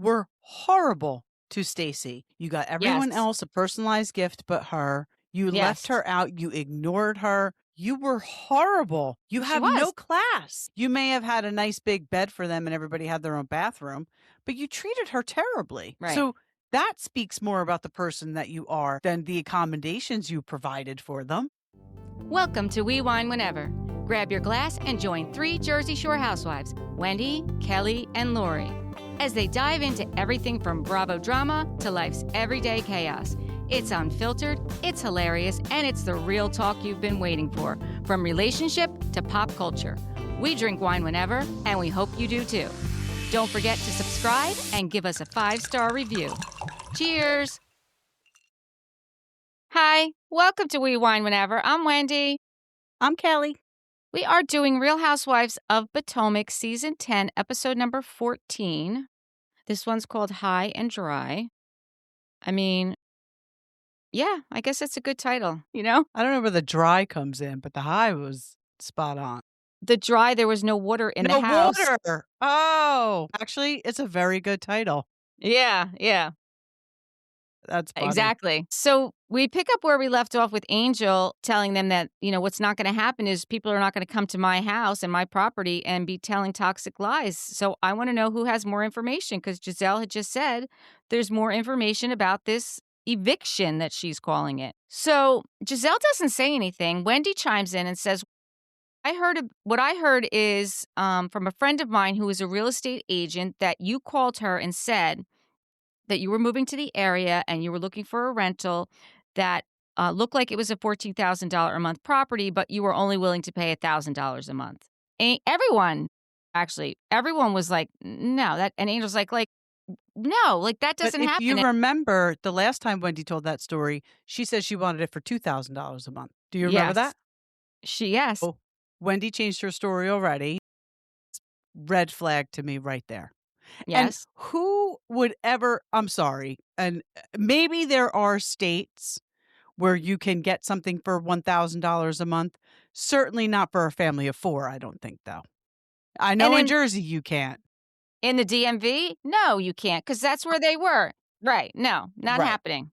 were horrible to Stacey. You got everyone Yes. else a personalized gift but her. You left Yes. her out. You ignored her. You were horrible. You She have was. no class. You may have had a nice big bed for them and everybody had their own bathroom, but you treated her terribly. Right. So that speaks more about the person that you are than the accommodations you provided for them. Welcome to We Wine Whenever. Grab your glass and join 3 Jersey Shore housewives, Wendy, Kelly, and Lori, as they dive into everything from Bravo drama to life's everyday chaos. It's unfiltered, it's hilarious, and it's the real talk you've been waiting for, from relationship to pop culture. We drink wine whenever, and we hope you do too. Don't forget to subscribe and give us a 5-star review. Cheers! Hi, welcome to We Wine Whenever. I'm Wendy. I'm Kelly. We are doing Real Housewives of Potomac Season 10, episode number 14. This one's called High and Dry. I mean, yeah, I guess it's a good title, you know? I don't know where the dry comes in, but the high was spot on. The dry, there was no water in the No house. water. Oh, actually, it's a very good title. Yeah. That's funny. Exactly. So we pick up where we left off with Angel telling them that, what's not going to happen is people are not going to come to my house and my property and be telling toxic lies. So I want to know who has more information, because Giselle had just said there's more information about this eviction that she's calling it. So Giselle doesn't say anything. Wendy chimes in and says, what I heard is from a friend of mine who is a real estate agent, that you called her and said that you were moving to the area and you were looking for a rental that looked like it was a $14,000 a month property, but you were only willing to pay $1,000 a month. And everyone was like, no, and Angel's like, no, like that doesn't But if happen. you remember the last time Wendy told that story, she said she wanted it for $2,000 a month. Do you remember that? Yes. Oh, Wendy changed her story already. Red flag to me right there. And Yes. who would ever, I'm sorry, and maybe there are states where you can get something for $1,000 a month. Certainly not for a family of 4, I don't think, though. I know in Jersey you can't. In the DMV? No, you can't, because that's where they were. Right. No, not happening.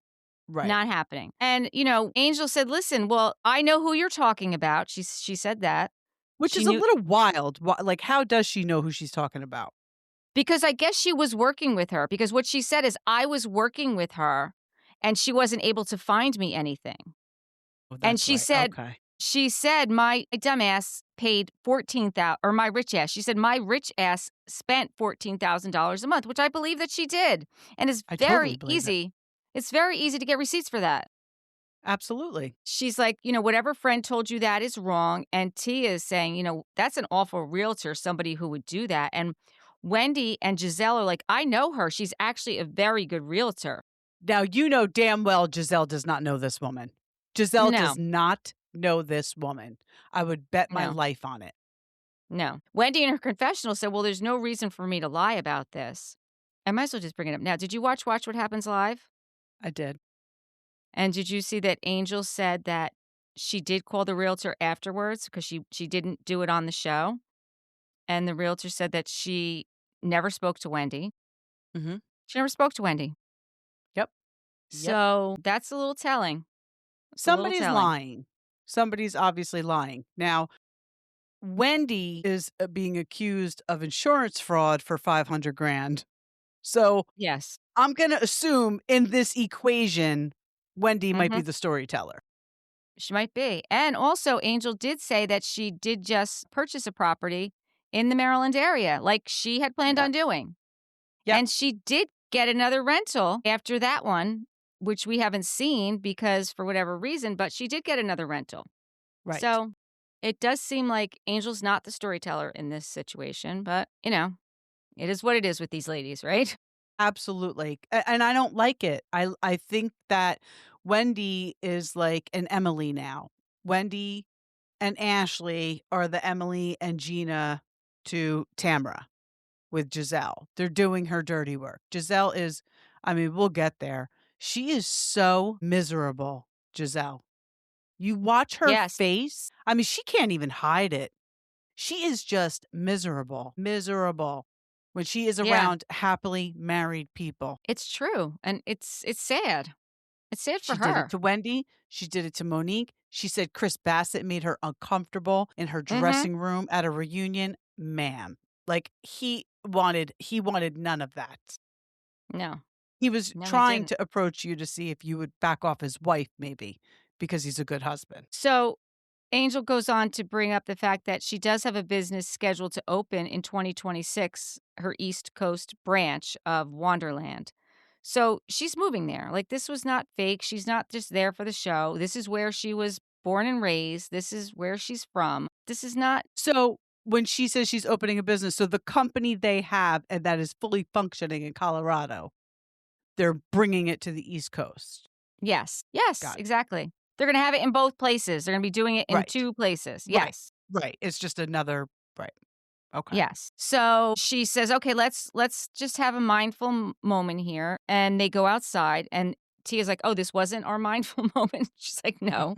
Right. Not happening. And, Angel said, listen, well, I know who you're talking about. She said that. Which She is a knew, little wild. Like, how does she know who she's talking about? because I guess she was working with her, because what she said is, I was working with her and she wasn't able to find me anything. Oh, And that's right. Okay. she said, my dumbass paid 14,000, or my rich ass. She said, my rich ass spent $14,000 a month, which I believe that she did. And it's I totally very believe it. easy. It's very easy to get receipts for that. Absolutely. She's like, whatever friend told you that is wrong. And Tia is saying, that's an awful realtor, somebody who would do that. And Wendy and Giselle are like, I know her. She's actually a very good realtor. Now, you know damn well Giselle does not know this woman. Giselle No. does not know this woman. I would bet my No. life on it. No. Wendy in her confessional said, well, there's no reason for me to lie about this. I might as well just bring it up now. Did you watch What Happens Live? I did. And did you see that Angel said that she did call the realtor afterwards because she didn't do it on the show? And the realtor said that she never spoke to Wendy. Mm-hmm. She never spoke to Wendy. Yep. So that's a little telling. Somebody's lying. Somebody's obviously lying. Now, Wendy is being accused of insurance fraud for $500,000. So Yes. I'm going to assume in this equation, Wendy might be the storyteller. She might be. And also, Angel did say that she did just purchase a property in the Maryland area, like she had planned on doing. Yep. And she did get another rental after that one, which we haven't seen because for whatever reason, but she did get another rental. Right. So it does seem like Angel's not the storyteller in this situation, but, it is what it is with these ladies, right? Absolutely. And I don't like it. I think that Wendy is like an Emily now. Wendy and Ashley are the Emily and Gina to Tamra with Giselle. They're doing her dirty work. Giselle is, we'll get there. She is so miserable, Giselle. You watch her face. She can't even hide it. She is just miserable. when she is Yeah, around happily married people. it's true, and it's sad. It's sad for She did it her. to Wendy. She did it to Monique. She said Chris Bassett made her uncomfortable in her Mhm. dressing room at a reunion. Ma'am, like he wanted none of that. No. He was No, he trying didn't. to approach you to see if you would back off his wife, maybe because he's a good husband. So, Angel goes on to bring up the fact that she does have a business scheduled to open in 2026, her East Coast branch of Wonderland. So, she's moving there. Like, this was not fake. She's not just there for the show. This is where she was born and raised. This is where she's from. This is not. So when she says she's opening a business, so the company they have and that is fully functioning in Colorado, they're bringing it to the East Coast. Yes. Yes, Got it. exactly. They're gonna have it in both places. They're gonna be doing it in Right. 2 places. Right. Yes. Right. It's just another right. Okay. Yes. So she says, "Okay, let's just have a mindful moment here." And they go outside and Tia's like, "Oh, this wasn't our mindful moment." She's like, "No."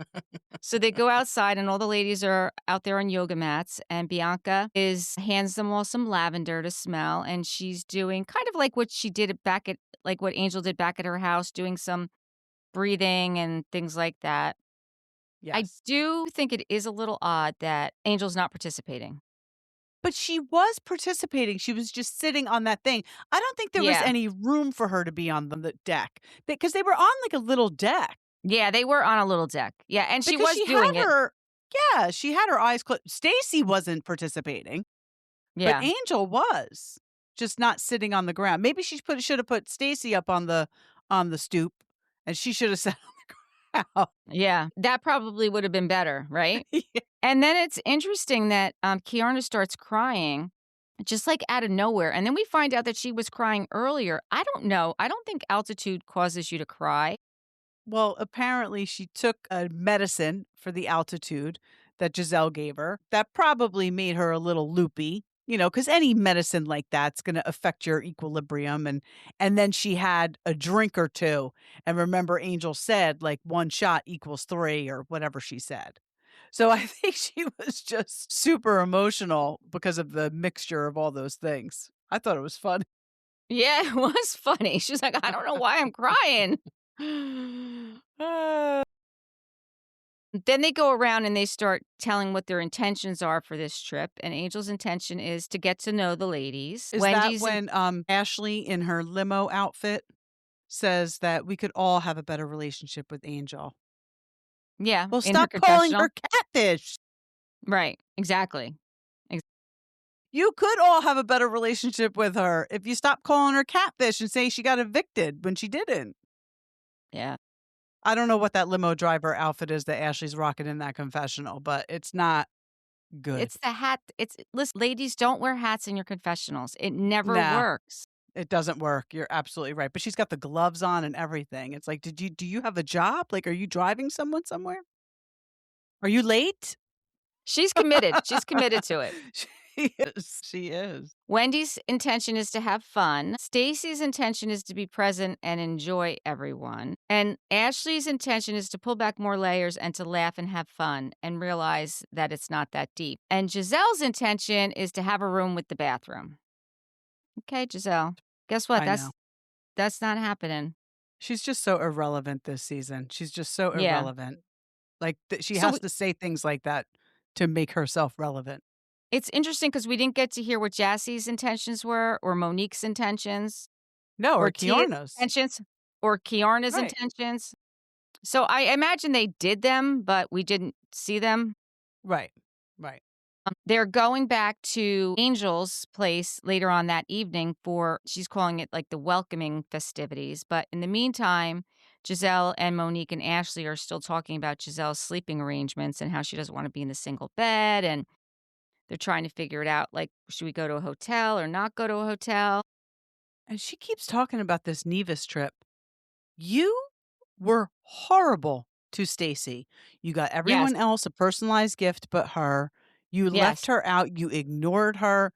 So they go outside and all the ladies are out there on yoga mats and Bianca is hands them all some lavender to smell and she's doing kind of like what she did back at like what Angel did back at her house, doing some breathing and things like that. I Yes. do think it is a little odd that Angel's not participating. But she was participating. She was just sitting on that thing. I don't think there was Yeah. any room for her to be on the deck because they were on like a little deck Yeah, they were on a little deck. Yeah, and she because was she had doing it. her, yeah, she had her eyes closed. Stacy wasn't participating. But Yeah. Angel was, just not sitting on the ground. Maybe she should have put Stacy up on the stoop, and she should have sat on the ground. Yeah, that probably would have been better, right? Yeah. And then it's interesting that, Kiarna starts crying just, like, out of nowhere, and then we find out that she was crying earlier. I don't know. I don't think altitude causes you to cry. Well, apparently she took a medicine for the altitude that Giselle gave her. That probably made her a little loopy, because any medicine like that's going to affect your equilibrium. And then she had a drink or two. And remember, Angel said like one shot equals three or whatever she said. So I think she was just super emotional because of the mixture of all those things. I thought it was fun. Yeah, it was funny. She's like, "I don't know why I'm crying." Uh, Then they go around and they start telling what their intentions are for this trip, and Angel's intention is to get to know the ladies. Is that Wendy's in when Ashley in her limo outfit says that we could all have a better relationship with Angel? yeah, Well, in her stop calling confessional. her catfish. Right, exactly. Ex You could all have a better relationship with her if you stop calling her catfish and say she got evicted when she didn't. Yeah. I don't know what that limo driver outfit is that Ashley's rocking in that confessional, but it's not good. It's the hat. It's listen, ladies, don't wear hats in your confessionals. It never Nah, works. it doesn't work. You're absolutely right. But she's got the gloves on and everything. It's like, do you have a job? Like, are you driving someone somewhere? Are you late? She's committed. She's committed to it. She is. She is. Wendy's intention is to have fun. Stacy's intention is to be present and enjoy everyone. And Ashley's intention is to pull back more layers and to laugh and have fun and realize that it's not that deep. And Giselle's intention is to have a room with the bathroom. Okay, Giselle. Guess what? I know. That's not happening. She's just so irrelevant this season. She's just so Yeah. irrelevant. Like she So has to say things like that to make herself relevant. it's interesting because we didn't get to hear what Jassie's intentions were or Monique's intentions. No, or Or Tia's Kiarna's. intentions or Kiarna's Right. intentions. So I imagine they did them, but we didn't see them. Right. Right. They're going back to Angel's place later on that evening for she's calling it like the welcoming festivities. But in the meantime, Giselle and Monique and Ashley are still talking about Giselle's sleeping arrangements and how she doesn't want to be in the single bed. And they're trying to figure it out. Like, should we go to a hotel or not go to a hotel? And she keeps talking about this Nevis trip. You were horrible to Stacey. You got Yes. everyone else a personalized gift but her. You left Yes. her out. You ignored her.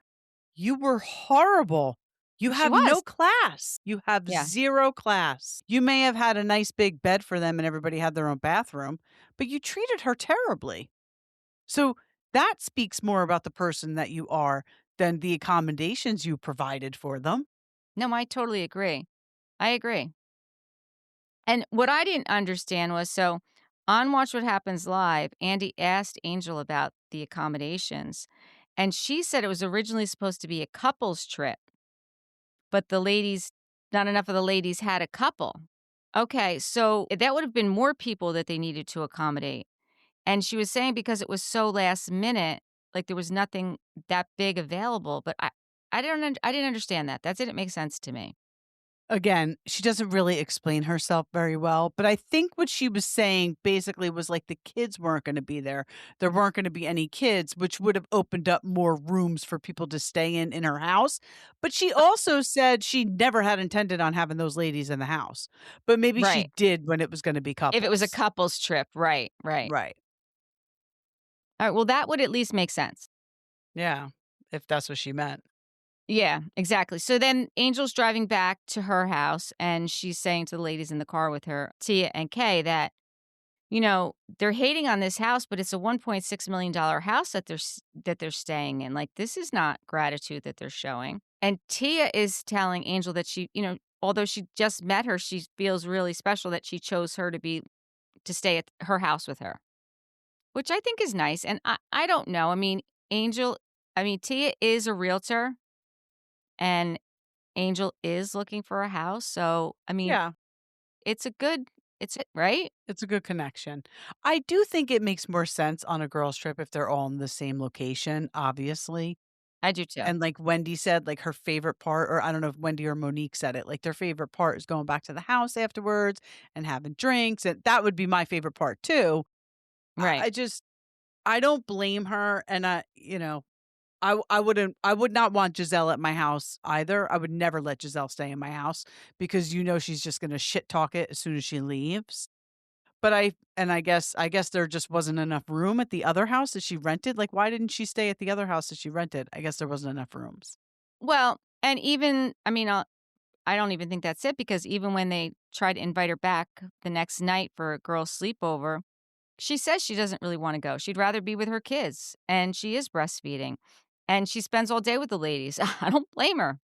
You were horrible. You She have was. no class. You have Yeah. zero class. You may have had a nice big bed for them and everybody had their own bathroom, but you treated her terribly. So that speaks more about the person that you are than the accommodations you provided for them. No, I totally agree. I agree. And what I didn't understand was so on Watch What Happens Live, Andy asked Angel about the accommodations, and she said it was originally supposed to be a couples trip, but not enough of the ladies had a couple. Okay, so that would have been more people that they needed to accommodate. And she was saying because it was so last minute, like there was nothing that big available, but I didn't understand that. That didn't make sense to me. Again, she doesn't really explain herself very well, but I think what she was saying basically was like the kids weren't gonna be there. There weren't gonna be any kids, which would have opened up more rooms for people to stay in her house. But she also said she never had intended on having those ladies in the house, but maybe she Right. did when it was gonna be If it was a couples. couples trip, right, right. Right. All right, well, that would at least make sense. Yeah, if that's what she meant. Yeah, exactly. So then Angel's driving back to her house, and she's saying to the ladies in the car with her, Tia and Kay, that, they're hating on this house, but it's a $1.6 million house that they're staying in. Like, this is not gratitude that they're showing. And Tia is telling Angel that although she just met her, she feels really special that she chose her to stay at her house with her, which I think is nice. And I don't know. Tia is a realtor, and Angel is looking for a house. So, Yeah, right? it's a good connection. I do think it makes more sense on a girls' trip if they're all in the same location, obviously. I do too. And like Wendy said, like her favorite part, or I don't know if Wendy or Monique said it, like their favorite part is going back to the house afterwards and having drinks. And that would be my favorite part too. Right. I just, I don't blame her. And I would not want Giselle at my house either. I would never let Giselle stay in my house because she's just going to shit talk it as soon as she leaves. But I guess there just wasn't enough room at the other house that she rented. Like, why didn't she stay at the other house that she rented? I guess there wasn't enough rooms. Well, and even, I don't even think that's it because even when they tried to invite her back the next night for a girl's sleepover, she says she doesn't really want to go. She'd rather be with her kids, and she is breastfeeding, and she spends all day with the ladies. I don't blame her.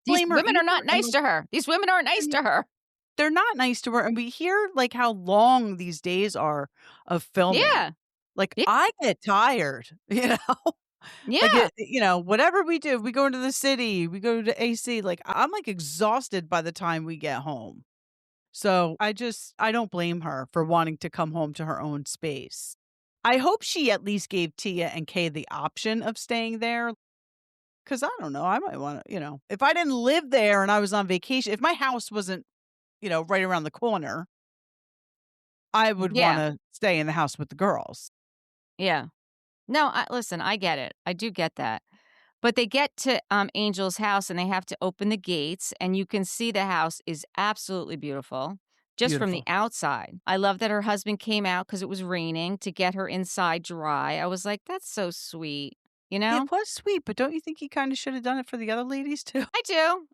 These Blame her women are not either. And nice to her. These women aren't nice like, to her. they're not nice to her. And we hear like how long these days are of filming. Yeah. Like, Yeah. I get tired, Like, Yeah. whatever we do, we go into the city, we go to AC, like, I'm, like, exhausted by the time we get home. So, I don't blame her for wanting to come home to her own space. I hope she at least gave Tia and Kay the option of staying there, because I don't know, I might wanna if I didn't live there and I was on vacation, if my house wasn't, right around the corner, I would Yeah. wanna stay in the house with the girls. Yeah. No, listen, I get it. I do get that. But they get to, Angel's house, and they have to open the gates, and you can see the house is absolutely beautiful just from the Beautiful. outside. I love that her husband came out because it was raining to get her inside dry. I was like, "That's so sweet," you know? It was sweet, but don't you think he kinda shoulda done it for the other ladies too? I do,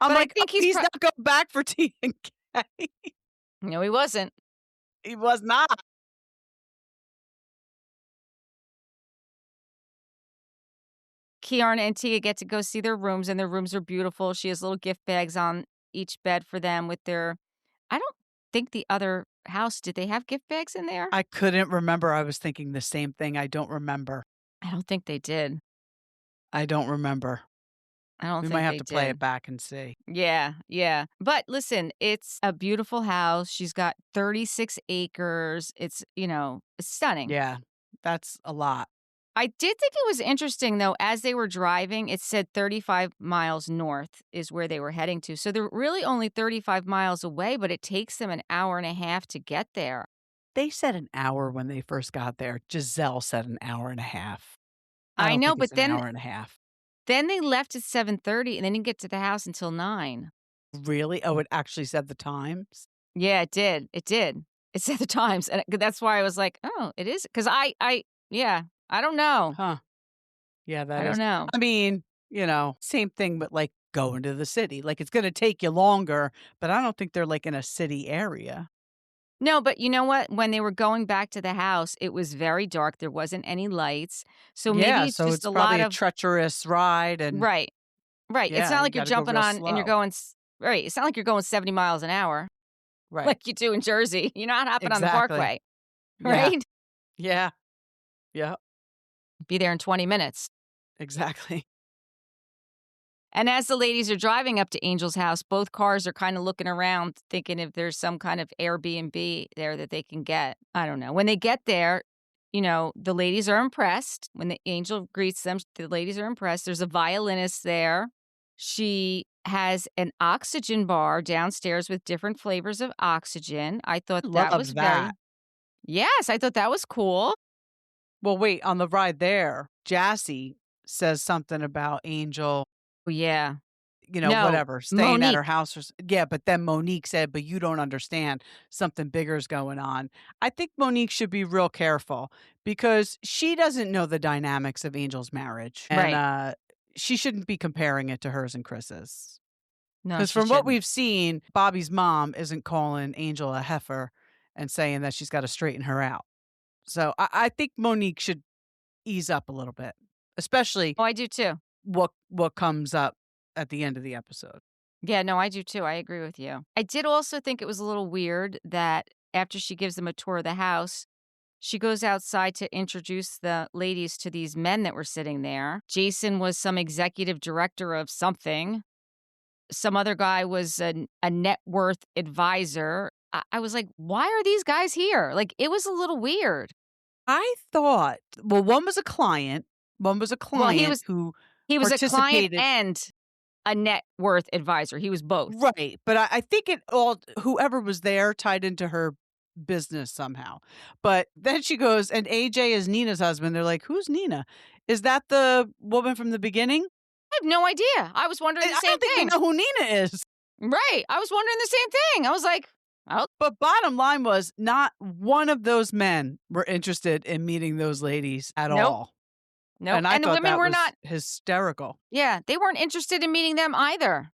I'm but I like, "Oh, think he's not going back for T and K." no, he wasn't. He was not. Kiarna and Tia get to go see their rooms, and their rooms are beautiful. She has little gift bags on each bed for them with their I don't think the other house did they have gift bags in there? I couldn't remember, I was thinking the same thing, I don't remember. I don't think they did. I don't remember. I don't We might think have they to play it did. back and see. Yeah, yeah. But listen, it's a beautiful house. She's got 36 acres. It's stunning. Yeah, that's a lot. I did think it was interesting, though, as they were driving, it said 35 miles north is where they were heading to. So they're really only 35 miles away, but it takes them an hour and a half to get there. They said an hour when they first got there. Giselle said an hour and a half. I I don't know, think it's but an then hour and a half. then they left at 7:30 and they didn't get to the house until 9. Really? Oh, it actually said the times? Yeah, it did. It did. It said the times, and that's why I was like, "Oh, it is," 'cause yeah, I don't know. Huh. Yeah, I that don't is know. I mean, same thing, but, like, going to the city. Like, it's gonna take you longer, but I don't think they're, like, in a city area. No, but you know what? When they were going back to the house, it was very dark. There wasn't any lights. So maybe Yeah, it's so just it's a probably lot a of treacherous ride and right, right. It's yeah, not you like you're gotta go jumping real on and you're slow. going right. It's not like you're going 70 miles an hour Right. like you do in Jersey. You're not hopping on the Exactly. parkway, Yeah. right? Yeah. Yeah. Be there in 20 minutes. Exactly. And as the ladies are driving up to Angel's house, both cars are kind of looking around, thinking if there's some kind of Airbnb there that they can get. I don't know. When they get there, the ladies are impressed. When the angel greets them, the ladies are impressed. There's a violinist there. She has an oxygen bar downstairs with different flavors of oxygen. I thought that was Love that. very, yes, I thought that was cool. Well, wait, on the ride there, Jassy says something about Angel, Oh, yeah. No, whatever, staying at her Monique. house yeah, but then Monique said, "But you don't understand. Something bigger is going on." I think Monique should be real careful because she doesn't know the dynamics of Angel's marriage, and, Right. she shouldn't be comparing it to hers and Chris's. No, Because she from what shouldn't. we've seen, Bobby's mom isn't calling Angel a heifer and saying that she's gotta straighten her out. So I think Monique should ease up a little bit, especially Oh, I do too. what comes up at the end of the episode. Yeah, no, I do too. I agree with you. I did also think it was a little weird that after she gives them a tour of the house, she goes outside to introduce the ladies to these men that were sitting there. Jason was some executive director of something. Some other guy was a net worth advisor. I was like, why are these guys here? Like, it was a little weird. I thought, well, one was a Well, client who he was a client participated. and a net worth advisor. He was both. Right, but I think it all whoever was there tied into her business somehow. But then she goes, and AJ is Nina's husband. They're like, "Who's Nina? Is that the woman from the beginning?" I have no idea. I was wondering the I same don't think they thing. know who Nina is. Right. I was wondering the same thing. I was like, oh, But bottom line was not one of those men were interested in meeting those ladies at nope, all. nope. And I And the thought women that were was not, hysterical. yeah, they weren't interested in meeting them either.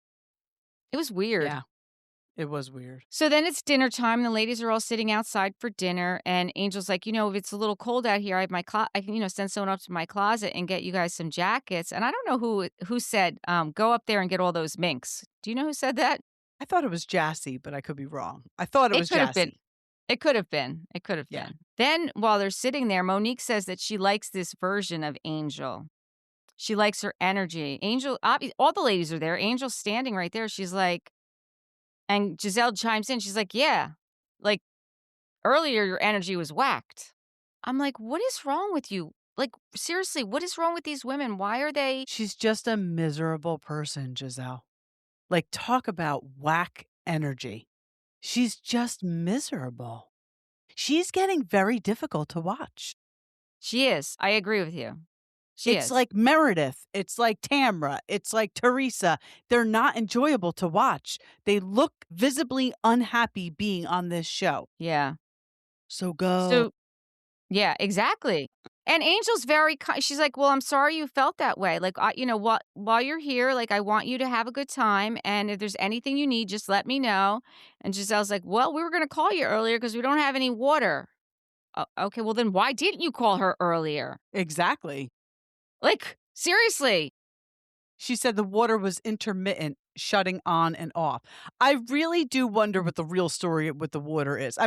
It was weird. Yeah, it was weird. So then it's dinner time. The ladies are all sitting outside for dinner. And Angel's like, if it's a little cold out here, I have I can, send someone up to my closet and get you guys some jackets. And I don't know who said, go up there and get all those minks. Do you know who said that? I thought it was Jassy, but I could be wrong. I thought it It was could have been. Jassy. It could have been. It could have Yeah. been. Then while they're sitting there, Monique says that she likes this version of Angel. She likes her energy. All the ladies are there. Angel's standing right there. She's like, and Giselle chimes in. She's like, yeah, like earlier your energy was whacked. I'm like, what is wrong with you? Like, seriously, what is wrong with these women? Why are they? She's just a miserable person, Giselle. Like, talk about whack energy. She's just miserable. She's getting very difficult to watch. She is. I agree with you. She It's is. like Meredith. It's like Tamra. It's like Teresa. They're not enjoyable to watch. They look visibly unhappy being on this show. Yeah. So go. So, yeah, exactly. And Angel's very she's like, "Well, I'm sorry you felt that way. Like, what while you're here, like I want you to have a good time and if there's anything you need, just let me know." And Giselle's like, "Well, we were going to call you earlier because we don't have any water." Okay, well then why didn't you call her earlier? Exactly. Like, seriously. She said the water was intermittent, shutting on and off. I really do wonder what the real story with the water is.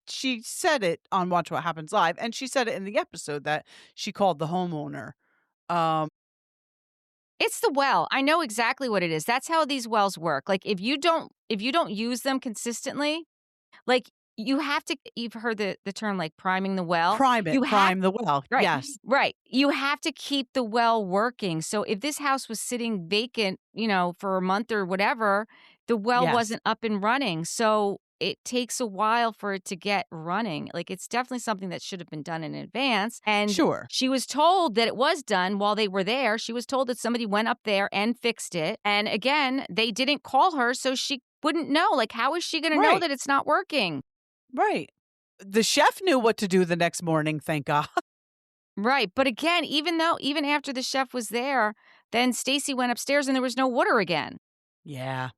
She said it on Watch What Happens Live, and she said it in the episode that she called the homeowner. Um, It's the well. I know exactly what it is. That's how these wells work. Like if you don't use them consistently, like you've heard the term like priming the well. prime it, You have prime the well. right. Yes, Right. You have to keep the well working. So if this house was sitting vacant, for a month or whatever, the well yes, wasn't up and running. So it takes a while for it to get running. Like it's definitely something that should have been done in advance. And sure, she was told that it was done while they were there. She was told that somebody went up there and fixed it. And again, they didn't call her, so she wouldn't know. Like, how is she going to know right, that it's not working? right. The chef knew what to do the next morning. Thank God. Right. But again, even after the chef was there, then Stacey went upstairs and there was no water again. Yeah,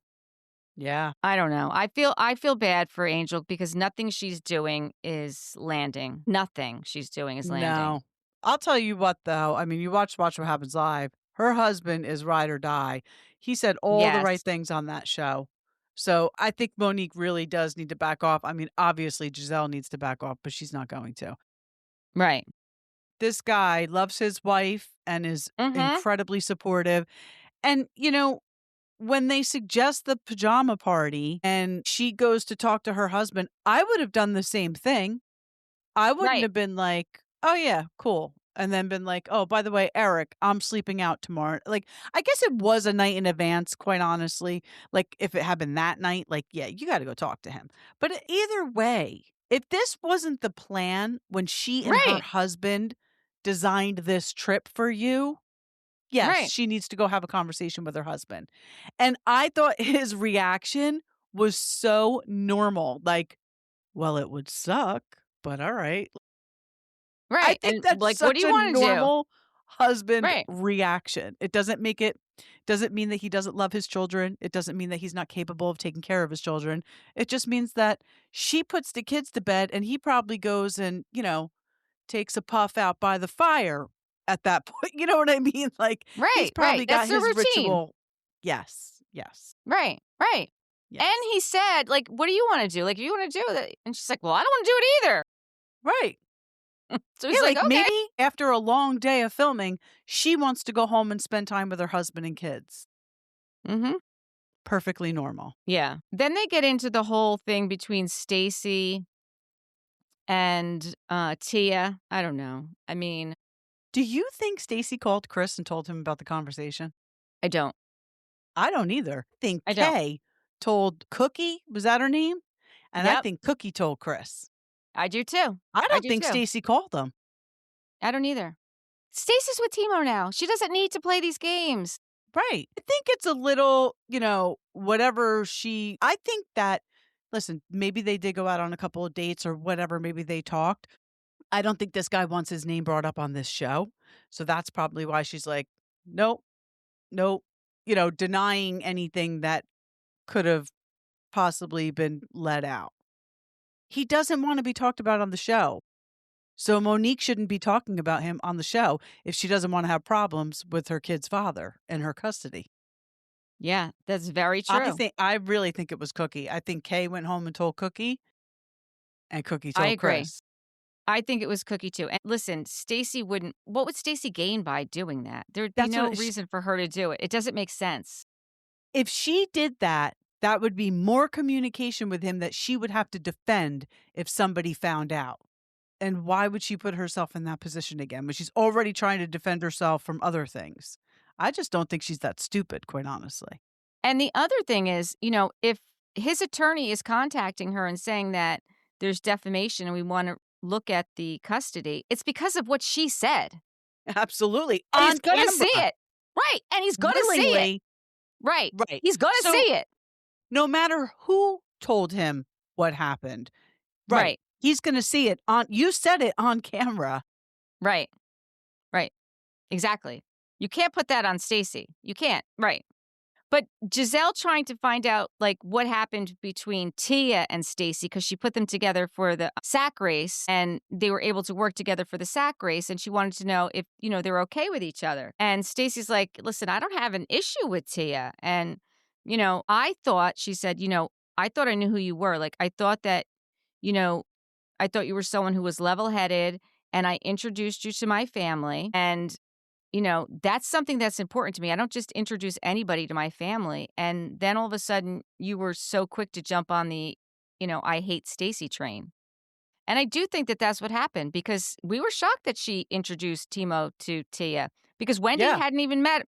Yeah. I don't know. I feel bad for Angel because nothing she's doing is landing. Nothing she's doing is landing. No. I'll tell you what, though. I mean, you Watch What Happens Live. Her husband is ride or die. He said all the right Yes. things on that show. So I think Monique really does need to back off. I mean, obviously, Giselle needs to back off, but she's not going to. Right. This guy loves his wife and is Mhm. incredibly supportive. And, when they suggest the pajama party and she goes to talk to her husband, I would have done the same thing. I wouldn't Right. have been like, "Oh, yeah, cool," and then been like, "Oh, by the way, Eric, I'm sleeping out tomorrow." Like, I guess it was a night in advance, quite honestly. Like, if it happened that night, like, yeah, you gotta go talk to him. But either way, if this wasn't the plan when she and her Right. husband designed this trip for you, yes, Right. she needs to go have a conversation with her husband. And I thought his reaction was so normal, like, "Well, it would suck, but alright." I Right. think And that's like, what do such you a want to do? normal husband Right. reaction. It doesn't mean that he doesn't love his children. It doesn't mean that he's not capable of taking care of his children. It just means that she puts the kids to bed and he probably goes and, takes a puff out by the fire at that point. You know what I mean? Like, he's Right. Right. probably That's got the his routine. ritual. Yes. Yes. Right. Right. And Yes. he said, like, what do you want to do? Like, you want to do that? And she's like, well, I don't want to do it either. Right. So Yeah, he's like, like okay. maybe after a long day of filming, she wants to go home and spend time with her husband and kids. Mm-hmm. Perfectly normal. Yeah. Then they get into the whole thing between Stacey and Tia. I don't know. I mean, Do you think Stacey called Chris and told him about the conversation? I don't. I don't either. I think I don't. Kay told Cookie, was that her name? And I Yep. think Cookie told Chris. I do too. I I don't do think too. Stacey called them. I don't either. Stacey's with Timo now. She doesn't need to play these games. Right. I think it's a little, whatever I think that, listen, maybe they did go out on a couple of dates or whatever. Maybe they talked. I don't think this guy wants his name brought up on this show. So that's probably why she's like, nope, nope, denying anything that could have possibly been let out. He doesn't want to be talked about on the show. So Monique shouldn't be talking about him on the show if she doesn't want to have problems with her kid's father in her custody. Yeah, that's very true. I really think it was Cookie. I think Kay went home and told Cookie and Cookie I told agree. Chris. I think it was Cookie too. And listen, Stacey wouldn't. What would Stacey gain by doing that? There would be That's no what reason for her to do it. It doesn't make sense. if she did that, that would be more communication with him that she would have to defend if somebody found out. And why would she put herself in that position again when she's already trying to defend herself from other things? I just don't think she's that stupid, quite honestly. And the other thing is, if his attorney is contacting her and saying that there's defamation and we want to look at the custody, it's because of what she said. Absolutely. And he's On going to see camera, it. Right. And he's going to see it. willingly. Right. Right. He's going to So see it. no matter who told him what happened, right, Right. he's going to see it you said it on camera. Right. Right. Exactly. You can't put that on Stacey. You can't. Right. But Giselle trying to find out like what happened between Tia and Stacey because she put them together for the sack race and they were able to work together for the sack race and she wanted to know if, they were okay with each other. And Stacey's like, "Listen, I don't have an issue with Tia." And I thought she said, "I thought I knew who you were. Like I thought that, you know, I thought you were someone who was level-headed and I introduced you to my family and that's something that's important to me. I don't just introduce anybody to my family. And then all of a sudden, you were so quick to jump on the, I hate Stacey train. And I do think that that's what happened because we were shocked that she introduced Timo to Tia because Wendy Yeah. hadn't even met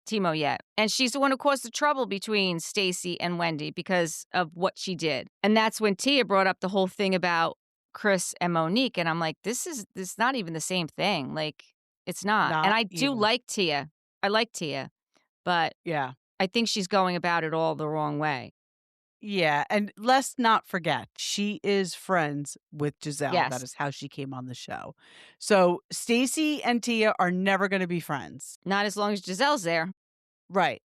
Timo yet. And she's the one who caused the trouble between Stacey and Wendy because of what she did. And that's when Tia brought up the whole thing about Chris and Monique. And I'm like, this is not even the same thing. Like, it's not. And Not I do even. like Tia. I like Tia, but Yeah. I think she's going about it all the wrong way. Yeah. And let's not forget, she is friends with Giselle. That Yes. is how she came on the show. So Stacey and Tia are never going to be friends. Not as long as Giselle's there. Right.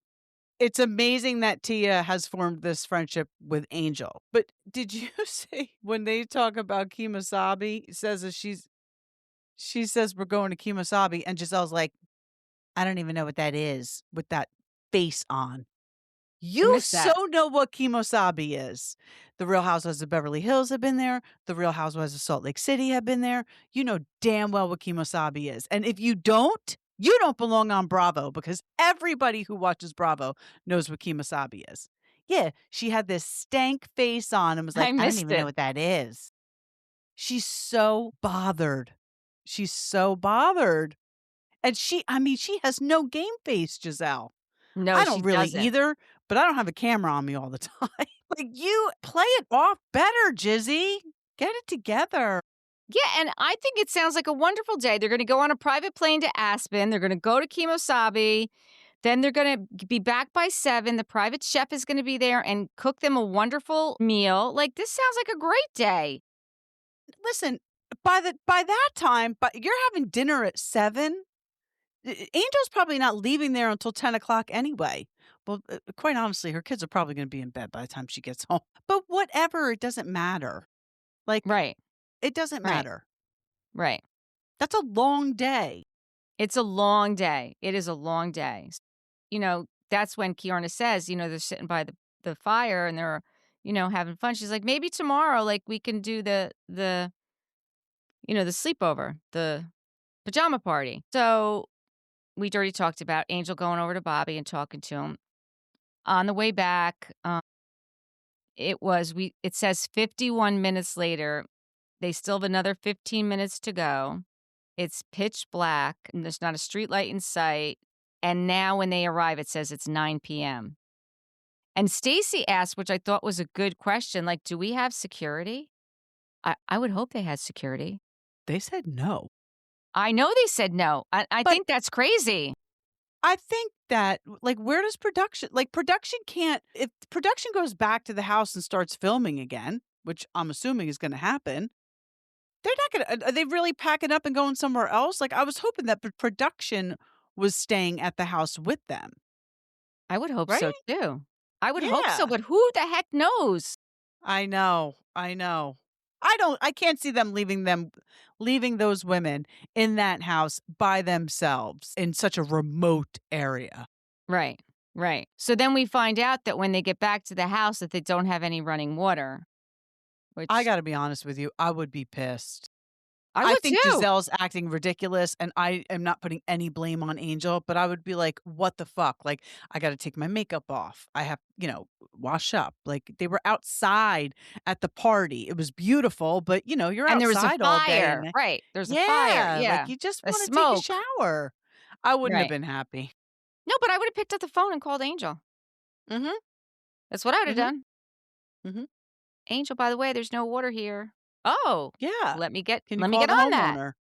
It's amazing that Tia has formed this friendship with Angel. But did you see when they talk about Kemosabe, says that she says we're going to Kemosabe, and Giselle's like, I don't even know what that is with that face on. I You missed so that. know what Kemosabe is. The Real Housewives of Beverly Hills have been there. The Real Housewives of Salt Lake City have been there. You know damn well what Kemosabe is. And if you don't belong on Bravo because everybody who watches Bravo knows what Kemosabe is. Yeah, she had this stank face on and was I like, I don't missed even know it. what that is. She's so bothered. She's so bothered. And she has no game face, Giselle. No, I she don't really doesn't. either, but I don't have a camera on me all the time. Like, you play it off better, Jizzy. Get it together. Yeah, and I think it sounds like a wonderful day. They're gonna go on a private plane to Aspen. They're gonna go to Kemosabe. Then they're gonna be back by 7. The private chef is gonna be there and cook them a wonderful meal. Like, this sounds like a great day. Listen, by that time, but you're having dinner at 7. Angel's probably not leaving there until 10 o'clock anyway. Well, quite honestly, her kids are probably going to be in bed by the time she gets home. But whatever, it doesn't matter. Like, Right, it doesn't right, matter. right. That's a long day. It's a long day. It is a long day. That's when Kiarna says, they're sitting by the fire and they're, having fun. She's like, maybe tomorrow, like we can do the sleepover, the pajama party. So we'd already talked about Angel going over to Bobby and talking to him. On the way back, it says 51 minutes later. They still have another 15 minutes to go. It's pitch black and there's not a street light in sight. And now when they arrive, it says it's 9 p.m. And Stacey asked, which I thought was a good question, like, do we have security? I would hope they had security. They said no. I know they said no. I But think that's crazy. I think that, like, where does production can't, if production goes back to the house and starts filming again, which I'm assuming is going to happen, they're not going to, are they really packing up and going somewhere else? Like, I was hoping that production was staying at the house with them, I would hope so right? too. I would hope so, Yeah. but who the heck knows? I know. I know. I can't see leaving those women in that house by themselves in such a remote area. Right, right. So then we find out that when they get back to the house that they don't have any running water, I which gotta be honest with you, I would be pissed. I I would think too. Giselle's acting ridiculous, and I am not putting any blame on Angel, but I would be like, "What the fuck?" Like, I gotta take my makeup off. I have, wash up. Like, they were outside at the party. It was beautiful, but, you're And there was a outside all day fire, and right, there's a fire, yeah, like, yeah, you just a wanna take a smoke, shower. I wouldn't have right. been happy. No, but I would have picked up the phone and called Angel. Mhm, That's what I would have mhm, done. mhm. "Angel, by the way, there's no water here." "Oh, Yeah. let me get Can you let me call get the on that. homeowner?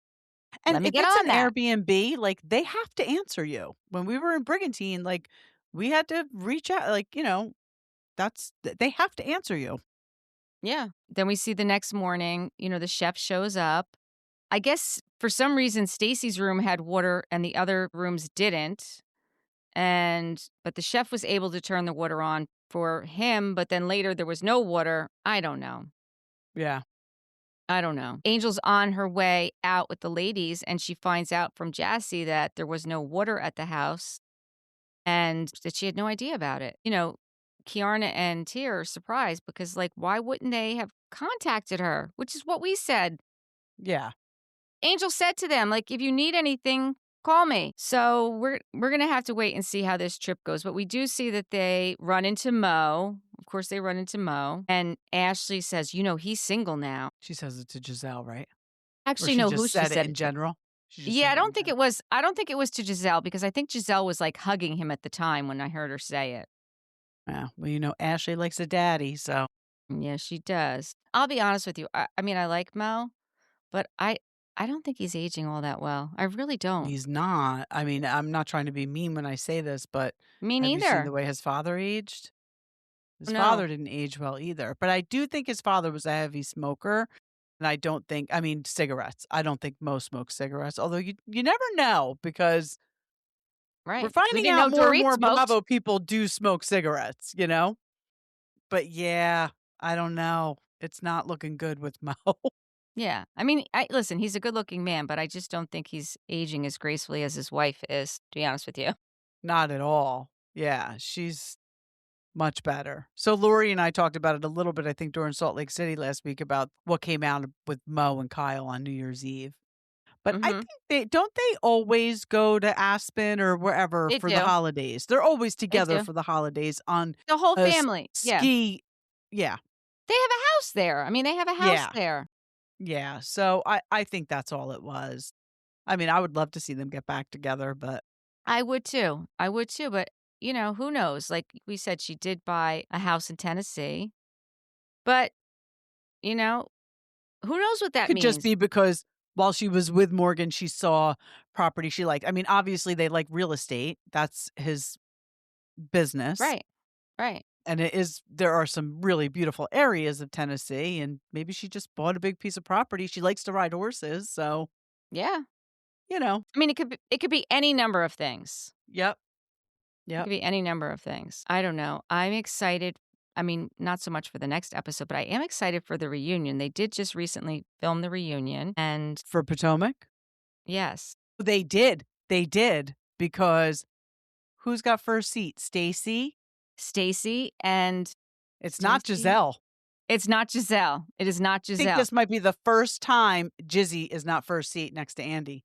And Let me if get it's an on that." Airbnb, like, they have to answer you. When we were in Brigantine, like, we had to reach out, like, they have to answer you. Yeah. Then we see the next morning, the chef shows up. I guess for some reason Stacy's room had water and the other rooms didn't. But the chef was able to turn the water on for him, but then later there was no water. I don't know. Yeah. I don't know. Angel's on her way out with the ladies and she finds out from Jassy that there was no water at the house and that she had no idea about it. Kiarna and Tia are surprised because, like, why wouldn't they have contacted her? Which is what we said. Yeah. Angel said to them, like, if you need anything, call me. So we're gonna have to wait and see how this trip goes. But we do see that they run into Mo. Of course, they run into Mo, and Ashley says, he's single now. She says it to Giselle, right? I Or actually she know who just she said it said in it to. general? She just Yeah, said it in general. I don't think it was to Giselle because I think Giselle was like hugging him at the time when I heard her say it. Yeah. Well, Ashley likes a daddy, so Yeah, she does. I'll be honest with you. I mean, I like Mo, but I don't think he's aging all that well. I really don't. he's not. I mean, I'm not trying to be mean when I say this, but Me have you seen the neither. way his father aged? His No. father didn't age well either, but I do think his father was a heavy smoker, and I mean, cigarettes. I don't think Mo smokes cigarettes, although you never know because We're right. We finding didn't out know more and Dorit more smoked. Bravo people do smoke cigarettes, you know? But yeah, I don't know. It's not looking good with Mo. Yeah. I mean, listen, he's a good-looking man, but I just don't think he's aging as gracefully as his wife is, to be honest with you. Not at all. Yeah, she's much better. So Lori and I talked about it a little bit, I think, during Salt Lake City last week about what came out with Mo and Kyle on New Year's Eve. But I Mhm. think they always go to Aspen or wherever They for the do. holidays. They're always They together do. for the holidays on The whole a family. Yeah. ski. Yeah. They have a house there. I mean, they have a house Yeah. there. Yeah. So I think that's all it was. I mean, I would love to see them get back together, but I would too. I would too, but, who knows? Like we said, she did buy a house in Tennessee, but, you know, who knows what that could just means? be because while she was with Morgan, she saw property she liked. I mean, obviously they like real estate. That's his business. Right. Right. And there are some really beautiful areas of Tennessee, and maybe she just bought a big piece of property. She likes to ride horses, so, Yeah. you know. I mean, it could be any number of things. Yep. It Yep. could be any number of things. I don't know. I'm excited. I mean, not so much for the next episode, but I am excited for the reunion. They did just recently film the reunion, and For Potomac? yes, They did. They did because who's got first seat? Stacey? Stacey and It's not Stacey. Giselle. It's not Giselle. It is not I think Giselle. this might be the first time Jizzy is not first seat next to Andy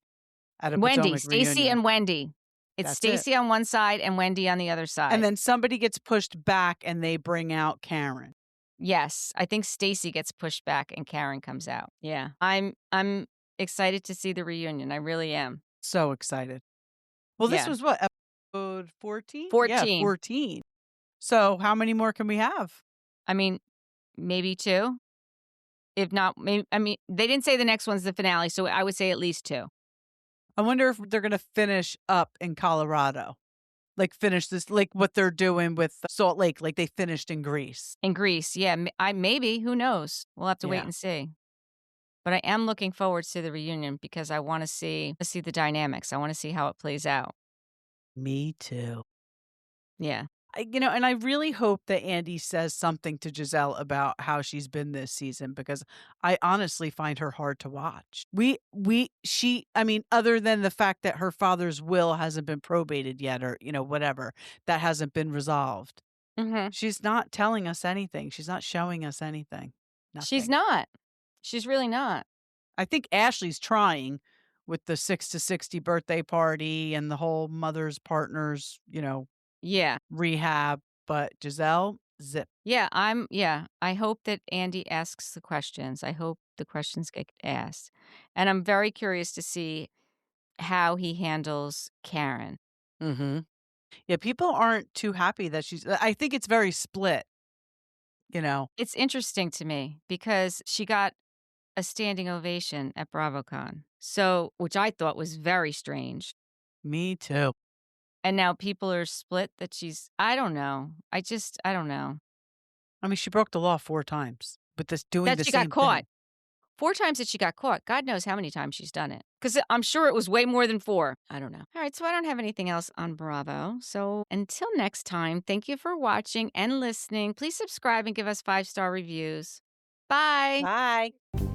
at a Wendy, Potomac Stacey reunion. and Wendy. It's That's it. Stacey on one side and Wendy on the other And side. then somebody gets pushed back and they bring out Karen. Yes, I think Stacey gets pushed back and Karen comes out. Yeah. I'm excited to see the reunion. I really am. So excited. Well, this Yeah. was what, episode 14? Yeah, 14. 14. So how many more can we have? I mean, maybe 2. If not, maybe I mean, they didn't say the next one's the finale, so I would say at least 2. I wonder if they're gonna finish up in Colorado. Like, finish this like what they're doing with Salt Lake, like they finished in Greece. In Greece, yeah, I maybe, who knows? We'll have to wait Yeah. and see. But I am looking forward to the reunion because I wanna see the dynamics. I wanna see how it plays out. Me too. Yeah. And I really hope that Andy says something to Giselle about how she's been this season because I honestly find her hard to watch. I mean, other than the fact that her father's will hasn't been probated yet or, whatever, that hasn't been resolved. Mhm. She's not telling us anything. She's not showing us anything. She's Nothing. not. She's really not. I think Ashley's trying with the 6 to 60 birthday party and the whole mother's partners, Yeah. rehab, but Giselle, zip. Yeah, I hope that Andy asks the questions. I hope the questions get asked. And I'm very curious to see how he handles Karen. Mhm. Yeah, people aren't too happy that I think it's very split, you know? It's interesting to me because she got a standing ovation at BravoCon. So, which I thought was very strange. Me too. And now people are split that I don't know. I don't know. I mean, she broke the law 4 times with this doing That the she got same caught. thing. 4 times that she got caught. God knows how many times she's done it. Because I'm sure it was way more than 4. I don't know. All right, so I don't have anything else on Bravo. So until next time, thank you for watching and listening. Please subscribe and give us 5-star reviews. Bye. Bye.